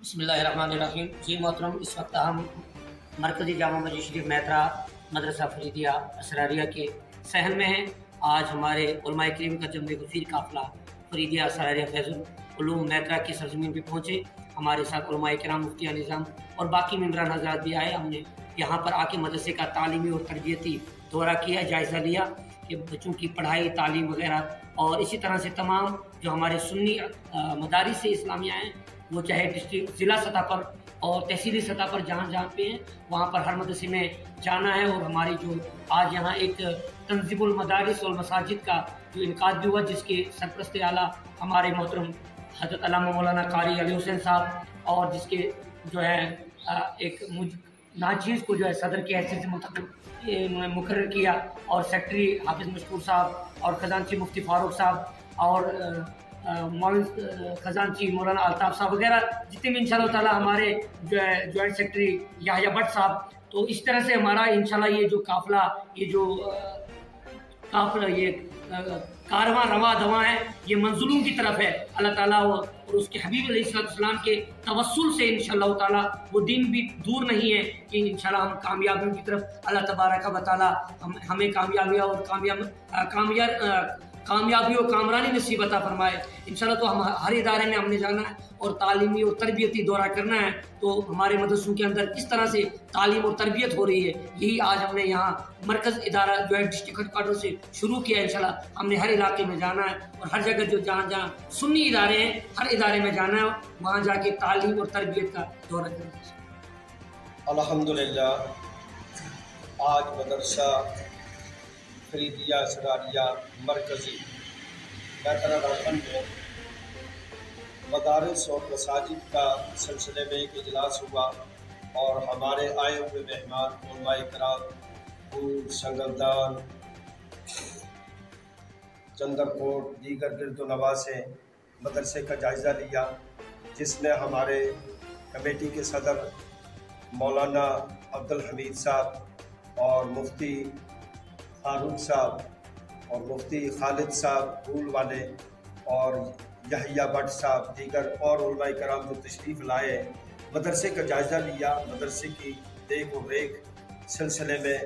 बिस्मिल्लाहिर्रहमानिर्रहीम। जी मोहतरम, इस वक्त हम मरकज़ी जामा मस्जिद शरीफ मैत्रा मदरसा फरीदिया असरारिया के सहन में हैं। आज हमारे उलमाए किराम का जम्मे गफीर काफ़िला फरीदिया असरारिया फैज़ुल उलूम मैत्रा की सरज़मीन पर पहुँचे। हमारे साथ उलमाए किराम, मुफ्तियान निज़ाम और बाकी मेंबरान हज़रात भी आए। हमने यहाँ पर आके मदरसे का तालीमी और तरबियती दौरा किया, जायज़ा लिया कि बच्चों की पढ़ाई, तालीम वगैरह, और इसी तरह से तमाम जो हमारे सुन्नी मदारिस से इस्लामिया हैं, वो चाहे डिस्ट्रिक्ट ज़िला सतह पर और तहसीली सतह पर जहाँ जहाँ पे हैं, वहाँ पर हर मदरसे में जाना है। और हमारी जो आज यहाँ एक तंज़ीमुल मदारिस और मसाजिद का जो इनकाद भी हुआ, जिसके सरपरस्त आला हमारे मोहतरम हज़रत अल्लामा मौलाना कारी अली हुसैन साहब, और जिसके जो है एक नाचीज़ को जो है सदर की हैसियत से मुकर्रर किया, और सेक्रेटरी हाफिज़ मशकूर साहब, और ख़जानची मुफ्ती फारूक साहब, और खजानची मौलाना अल्ताफ़ साहब वगैरह जितने भी इंशाअल्लाह ताला हमारे जो है जॉइंट सेक्रेटरी याहिया भट्ट साहब। तो इस तरह से हमारा इंशाअल्लाह ये जो काफ़िला, ये जो काफ़िला, ये कारवां रवा दवा है, ये मंज़िलों की तरफ है। अल्लाह ताला और उसके हबीब अलैहिस्सलाम के तवस्सुल से इंशाअल्लाह ताला वो दिन भी दूर नहीं है कि इंशाअल्लाह हम कामयाबियों की तरफ अल्लाह तबारक व तआला हमें कामयाबियाँ और कामयाबी और कामरानी नसीब अता फरमाए इंशाअल्लाह। तो हम हर इदारे में हमने जाना है और तालीमी और तरबियती दौरा करना है। तो हमारे मदरसों के अंदर किस तरह से तालीम और तरबियत हो रही है, यही आज हमने यहाँ मरकज़ इदारा जो है डिस्ट्रिक्ट हेडक्वार्टर से शुरू किया। इंशाअल्लाह हमने हर इलाके में जाना है और हर जगह जो जहाँ जहाँ सुन्नी इदारे हैं, हर इदारे में जाना है, वहाँ जाके तालीम और तरबियत का दौरा करना है। अल्हम्दुलिल्लाह, आज मदरसा फरीदिया असरारिया मरकज़ी मैत्रा रावबंद में मदारिस और मसाजिद का सिलसिले में एक इजलास हुआ, और हमारे आए हुए मेहमान उलमाए किराम, फूल, संगलदान, चंदरकोट, दीगर गिरदोनवा से मदरसे का जायज़ा लिया, जिसमें हमारे कमेटी के सदर मौलाना अब्दुल हमीद साहब और मुफ्ती फारूक साहब और मुफ्ती खालिद साहब फूल वाले और याहिया भट्ट साहब, दीगर और उलमाए किराम जो तशरीफ़ लाए, मदरसे का जायज़ा लिया। मदरसे की देख और रेख सिलसिले में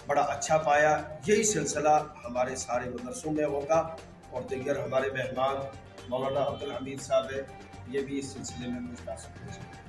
बड़ा अच्छा पाया। यही सिलसिला हमारे सारे मदरसों में होगा, और दीगर हमारे मेहमान मौलाना अब्दुल हमीद साहब है, ये भी इस सिलसिले में कुछ कह सकते हैं।